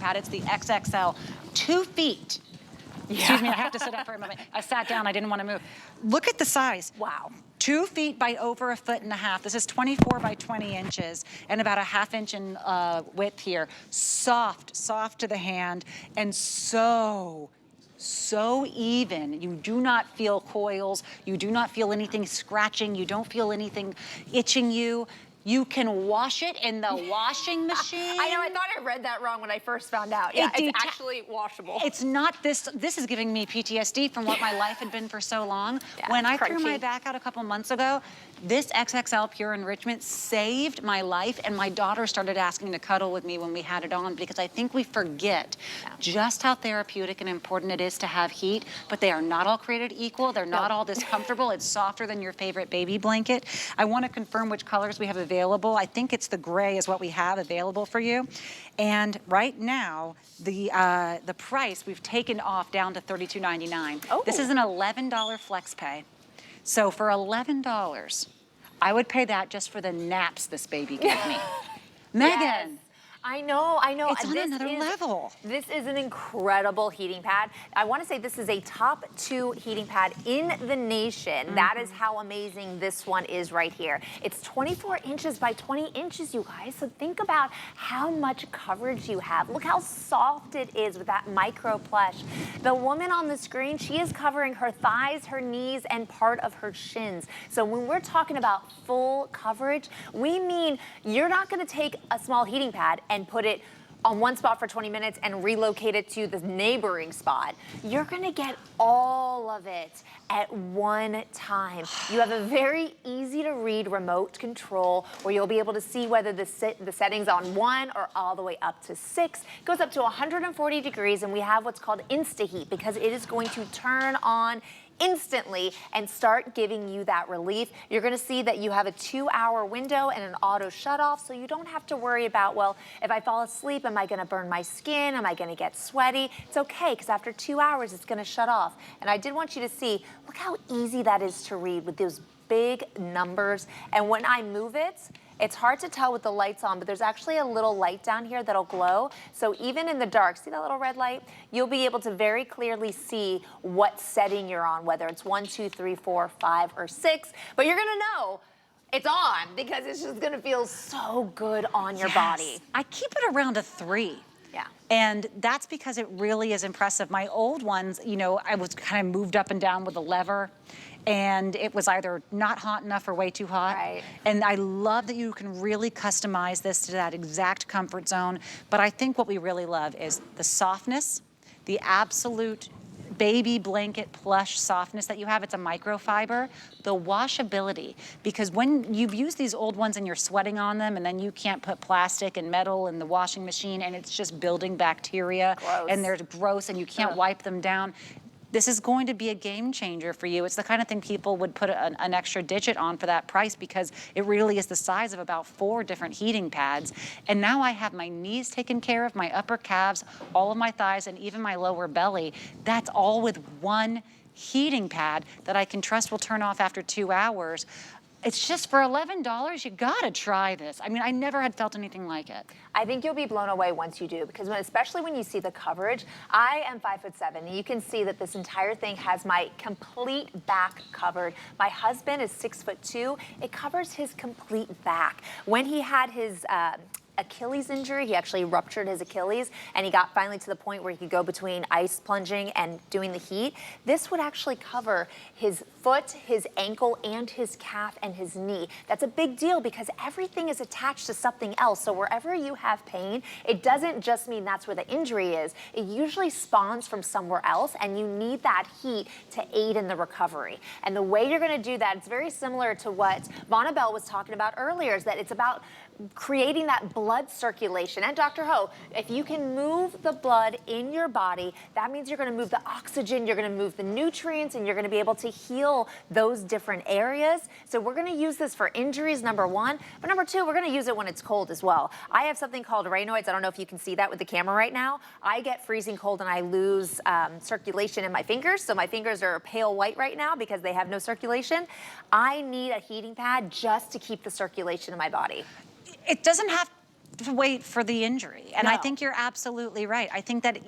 pad. It's the XXL, 2 feet. Excuse me, I have to sit up for a moment. I sat down, I didn't want to move. Look at the size. Wow. 2 feet by over 1.5 feet. This is 24 by 20 inches and about a 1/2 inch in width here. Soft, soft to the hand, and so even. You do not feel coils. You do not feel anything scratching. You don't feel anything itching you. You can wash it in the washing machine. I know, I thought I read that wrong when I first found out. Yeah, it's actually washable. It's not this is giving me PTSD from what my life had been for so long. Yeah, when I crunchy. threw my back out a couple months ago, this XXL Pure Enrichment saved my life, and my daughter started asking to cuddle with me when we had it on, because I think we forget just how therapeutic and important it is to have heat, but they are not all created equal. They're not all this comfortable. It's softer than your favorite baby blanket. I want to confirm which colors we have available. I think it's the gray is what we have available for you. And right now, the price we've taken off down to $32.99. Oh. This is an $11 flex pay. So for $11, I would pay that just for the naps this baby gave me. Megan. Yes. I know. It's on another level. This is an incredible heating pad. I want to say this is a top 2 heating pad in the nation. That is how amazing this one is right here. It's 24 inches by 20 inches, you guys. So think about how much coverage you have. Look how soft it is with that micro plush. The woman on the screen, she is covering her thighs, her knees, and part of her shins. So when we're talking about full coverage, we mean you're not going to take a small heating pad and put it on one spot for 20 minutes and relocate it to the neighboring spot. You're gonna get all of it at one time. You have a very easy to read remote control where you'll be able to see whether the settings on 1 or all the way up to 6. It goes up to 140 degrees, and we have what's called InstaHeat because it is going to turn on instantly and start giving you that relief. You're gonna see that you have a 2-hour window and an auto shut off, so you don't have to worry about, well, if I fall asleep, am I gonna burn my skin? Am I gonna get sweaty? It's okay, because after 2 hours, it's gonna shut off. And I did want you to see, look how easy that is to read with those big numbers. And when I move it, it's hard to tell with the lights on, but there's actually a little light down here that'll glow. So even in the dark, see that little red light? You'll be able to very clearly see what setting you're on, whether it's 1, 2, 3, 4, 5, or 6. But you're gonna know it's on because it's just gonna feel so good on your body. I keep it around a 3. Yeah. And that's because it really is impressive. My old ones, you know, I was kind of moved up and down with a lever, and it was either not hot enough or way too hot. Right. And I love that you can really customize this to that exact comfort zone. But I think what we really love is the softness, the absolute baby blanket plush softness that you have. It's a microfiber. The washability, because when you've used these old ones and you're sweating on them, and then you can't put plastic and metal in the washing machine, and it's just building bacteria. Gross. And they're gross, and you can't wipe them down. This is going to be a game changer for you. It's the kind of thing people would put an extra digit on for that price, because it really is the size of about 4 different heating pads. And now I have my knees taken care of, my upper calves, all of my thighs, and even my lower belly. That's all with one heating pad that I can trust will turn off after 2 hours. It's just for $11, you gotta try this. I mean, I never had felt anything like it. I think you'll be blown away once you do, because especially when you see the coverage. I am 5'7", and you can see that this entire thing has my complete back covered. My husband is 6'2". It covers his complete back. When he had his Achilles injury, he actually ruptured his Achilles, and he got finally to the point where he could go between ice plunging and doing the heat. This would actually cover his foot, his ankle, and his calf and his knee. That's a big deal because everything is attached to something else. So wherever you have pain, it doesn't just mean that's where the injury is. It usually spawns from somewhere else, and you need that heat to aid in the recovery. And the way you're gonna do that, it's very similar to what Vonabelle was talking about earlier, is that it's about creating that blood circulation. And Dr. Ho, if you can move the blood in your body, that means you're gonna move the oxygen, you're gonna move the nutrients, and you're gonna be able to heal those different areas. So we're gonna use this for injuries, number 1, but number 2, we're gonna use it when it's cold as well. I have something called Raynoids. I don't know if you can see that with the camera right now. I get freezing cold and I lose circulation in my fingers. So my fingers are pale white right now because they have no circulation. I need a heating pad just to keep the circulation in my body. It doesn't have to wait for the injury. And I No. think you're absolutely right. I think that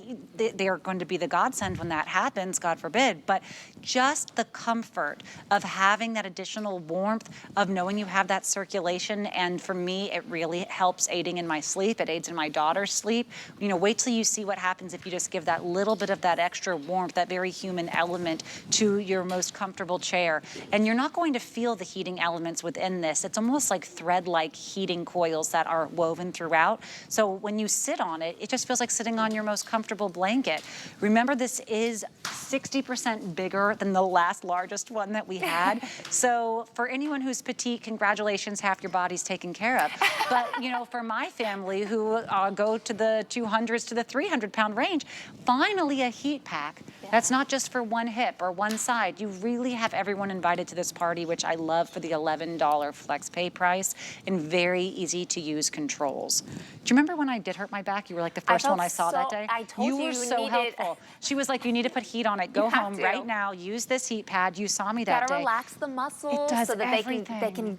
they're going to be the godsend when that happens, God forbid. But just the comfort of having that additional warmth, of knowing you have that circulation. And for me, it really helps aiding in my sleep. It aids in my daughter's sleep. You know, wait till you see what happens if you just give that little bit of that extra warmth, that very human element to your most comfortable chair. And you're not going to feel the heating elements within this. It's almost like thread-like heating coils that are woven throughout. So when you sit on it, it just feels like sitting on your most comfortable blanket. Remember, this is 60% bigger than the last largest one that we had. So for anyone who's petite, congratulations, half your body's taken care of. But you know, for my family who go to the 200s to the 300-pound range, finally a heat pack that's not just for one hip or one side. You really have everyone invited to this party, which I love, for the $11 flex pay price, and very easy to use controls. Do you remember when I did hurt my back? You were like the first one I saw that day. I told you were so helpful. She was like, you need to put heat on it. Go home right now. Use this heat pad. You saw me that day. Gotta relax the muscles It does so that everything. they can.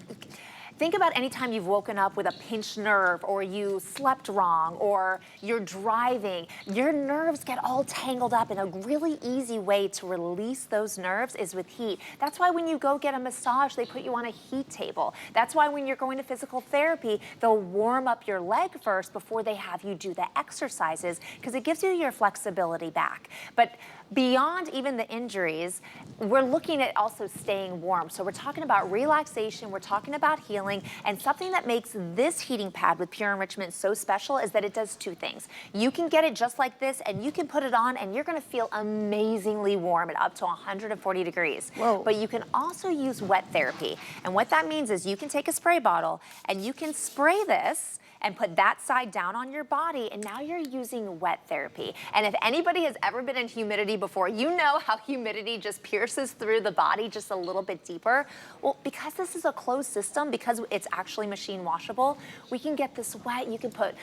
Think about any time you've woken up with a pinched nerve, or you slept wrong, or you're driving. Your nerves get all tangled up, and a really easy way to release those nerves is with heat. That's why when you go get a massage, they put you on a heat table. That's why when you're going to physical therapy, they'll warm up your leg first before they have you do the exercises, because it gives you your flexibility back. But beyond even the injuries, we're looking at also staying warm. So we're talking about relaxation, we're talking about healing, and something that makes this heating pad with Pure Enrichment so special is that it does two things. You can get it just like this, and you can put it on, and you're gonna feel amazingly warm at up to 140 degrees. Whoa. But you can also use wet therapy. And what that means is you can take a spray bottle, and you can spray this, and put that side down on your body, and now you're using wet therapy. And if anybody has ever been in humidity before, you know how humidity just pierces through the body just a little bit deeper. Well, because this is a closed system, because it's actually machine washable, we can get this wet. You can put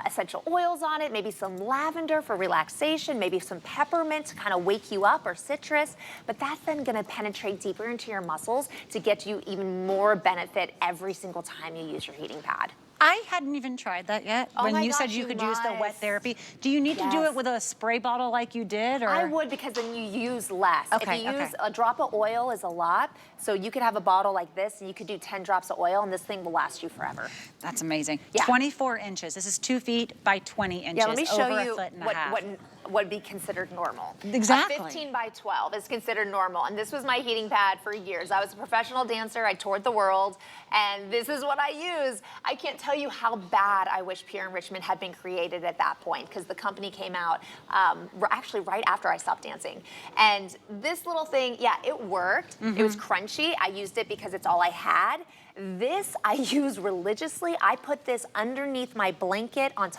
essential oils on it, maybe some lavender for relaxation, maybe some peppermint to kind of wake you up, or citrus, but that's then gonna penetrate deeper into your muscles to get you even more benefit every single time you use your heating pad. I hadn't even tried that yet. Oh when my you said gosh, you you could use the wet must. therapy, do you need to do Yes. it with a spray bottle like you did? Or? I would, because then you use less. Okay, If you okay. use a drop of oil is a lot, so you could have a bottle like this, and you could do 10 drops of oil, and this thing will last you forever. That's amazing. Yeah. 24 inches. This is 2 feet by 20 inches. Yeah, let me show over you a foot and a what half. would be considered normal. Exactly. A 15 by 12 is considered normal, and this was my heating pad for years. I was a professional dancer. I toured the world, and this is what I use. I can't tell you how bad I wish Pure Enrichment had been created at that point, because the company came out actually right after I stopped dancing. And this little thing, yeah, it worked. It was crunchy. I used it because it's all I had. This I use religiously. I put this underneath my blanket on top